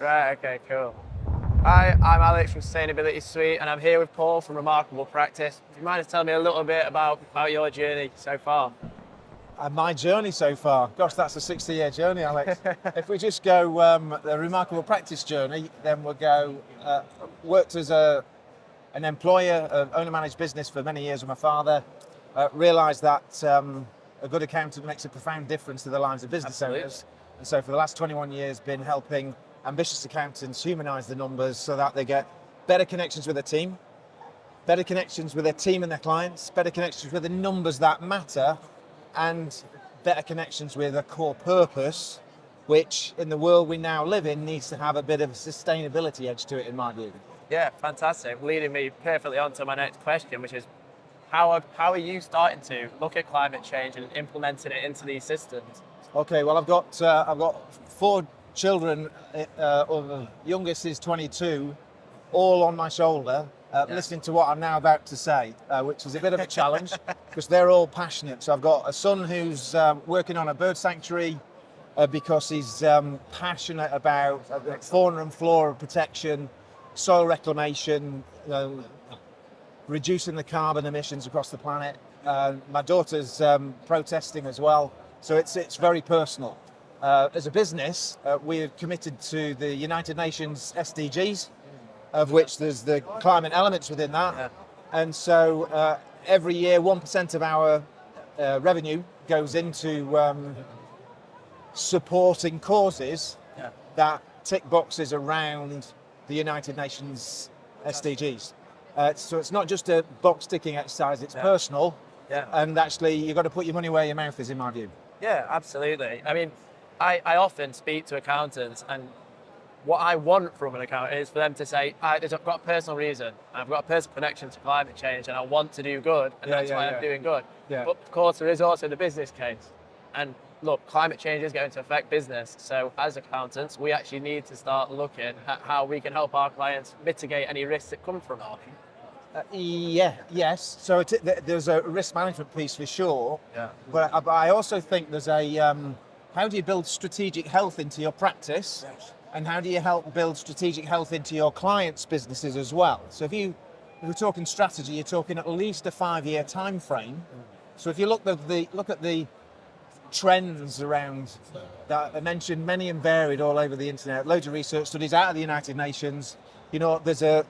Right, okay, cool. Hi, I'm Alex from Sustainability Suite, and I'm here with Paul from Remarkable Practice. Do you mind just telling me a little bit about your journey so far? And my journey so far, gosh, that's a 60-year journey, Alex. If we just go the Remarkable Practice journey, then we'll go, worked as an employer, owner-managed business for many years with my father, realised that a good accountant makes a profound difference to the lives of business owners. And so for the last 21 years, been helping ambitious accountants humanise the numbers so that they get better connections with their team, better connections with their team and their clients, better connections with the numbers that matter, and better connections with a core purpose, which in the world we now live in needs to have a bit of a sustainability edge to it, in my view. Yeah, fantastic. Leading me perfectly on to my next question, which is how are you starting to look at climate change and implementing it into these systems? Okay, well, I've got 4 children. The youngest is 22, all on my shoulder, listening to what I'm now about to say, which is a bit of a challenge because they're all passionate. So I've got a son who's working on a bird sanctuary because he's passionate about fauna and flora protection, soil reclamation, reducing the carbon emissions across the planet. My daughter's protesting as well, so it's very personal. As a business, we're committed to the United Nations SDGs, of which there's the climate elements within that. Yeah. And so every year, 1% of our revenue goes into supporting causes that tick boxes around the United Nations SDGs. So it's not just a box ticking exercise, it's personal. Yeah. And actually, you've got to put your money where your mouth is, in my view. Yeah, absolutely. I mean, I often speak to accountants, and what I want from an accountant is for them to say, I've got a personal reason, I've got a personal connection to climate change, and I want to do good, and that's why I'm doing good. Yeah. But of course, there is also the business case. And look, climate change is going to affect business. So as accountants, we actually need to start looking at how we can help our clients mitigate any risks that come from it. Yes. So there's a risk management piece for sure. Yeah. But I also think there's how do you build strategic health into your practice? Yes. And how do you help build strategic health into your clients' businesses as well? So if we're talking strategy, you're talking at least a 5-year time frame. So if you look at the trends around that I mentioned, many and varied all over the internet, loads of research studies out of the United Nations. There's a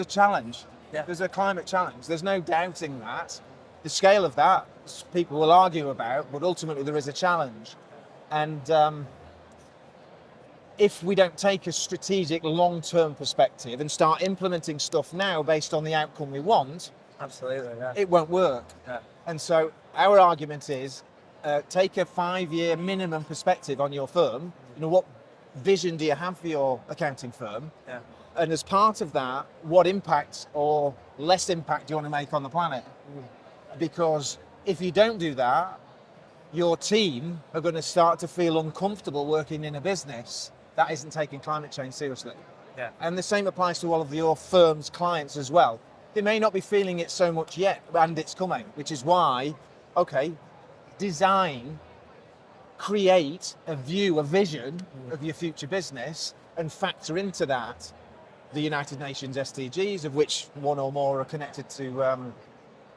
challenge. Yeah. There's a climate challenge. There's no doubting that. The scale of that, people will argue about, but ultimately there is a challenge. And if we don't take a strategic long-term perspective and start implementing stuff now based on the outcome we want, Absolutely, yeah. it won't work. Yeah. And so our argument is take a 5-year minimum perspective on your firm. What vision do you have for your accounting firm? Yeah. And as part of that, what impact or less impact do you want to make on the planet? Because if you don't do that, your team are going to start to feel uncomfortable working in a business that isn't taking climate change seriously. Yeah. And the same applies to all of your firm's clients as well. They may not be feeling it so much yet, and it's coming, which is why, design, create a view, a vision of your future business and factor into that the United Nations SDGs, of which one or more are connected to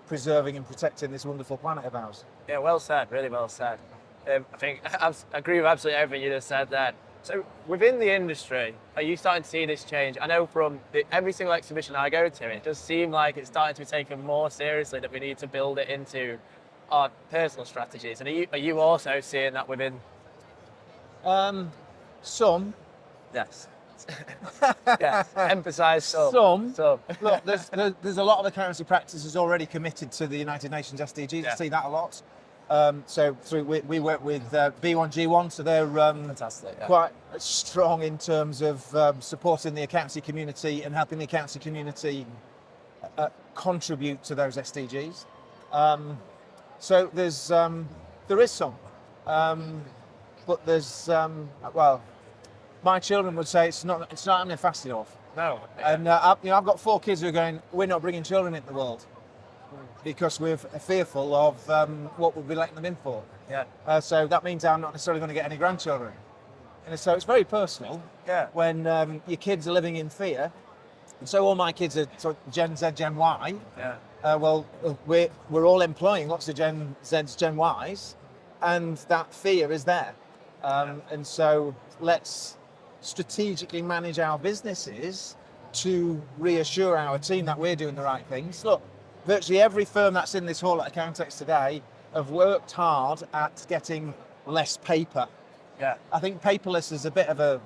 preserving and protecting this wonderful planet of ours. Yeah, well said, really well said. I think I agree with absolutely everything you just said there. So within the industry, are you starting to see this change? I know from every single exhibition I go to, it does seem like it's starting to be taken more seriously, that we need to build it into our personal strategies. And are you also seeing that within? Some. Yes. Yes. Emphasise some. Some. Look, there's a lot of accountancy practices already committed to the United Nations SDGs. Yeah. I see that a lot. So we work with B1G1, so they're Fantastic. Yeah. quite strong in terms of supporting the accountancy community and helping the accountancy community contribute to those SDGs. So there is some, but there's my children would say it's not happening fast enough. No. And I've got 4 kids who are going, we're not bringing children into the world because we're fearful of what we'll be letting them in for. Yeah. So that means I'm not necessarily going to get any grandchildren. And so it's very personal. Yeah. When your kids are living in fear, and so all my kids are sort of Gen Z, Gen Y. Yeah. Well, we're all employing lots of Gen Zs, Gen Ys, and that fear is there. And so let's strategically manage our businesses to reassure our team that we're doing the right things. Look, virtually every firm that's in this hall at Accountex today have worked hard at getting less paper. Yeah. I think paperless is a bit of a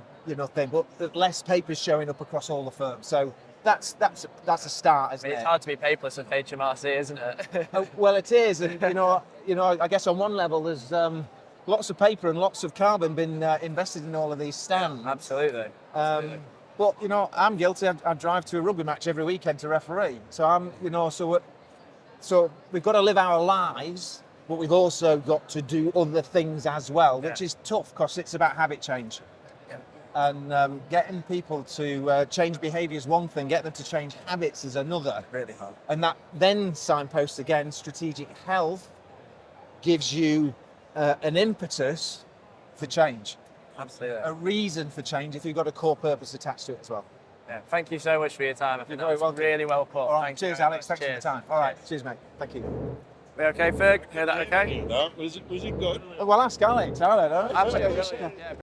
thing, but less paper is showing up across all the firms. So that's a start, isn't It's it? hard to be paperless with HMRC, isn't it? Well, it is, and I guess on one level there's lots of paper and lots of carbon been invested in all of these stands. Absolutely. But I'm guilty. I drive to a rugby match every weekend to referee. So so we've got to live our lives, but we've also got to do other things as well, which is tough because it's about habit change. Yeah. And getting people to change behaviour is one thing, getting them to change habits is another. Really hard. And that then signposts again, strategic health gives you an impetus for change. Absolutely. A reason for change if you've got a core purpose attached to it as well. Yeah. Thank you so much for your time. I think You're very that was welcome. really well put. All right, Thank you cheers, very Alex. much. Thanks for your Cheers. time. All right, cheers, mate. Thank you. We okay, Ferg? Hear that okay? No, was it good? Well, ask Alex. I don't know. Absolutely. Yeah.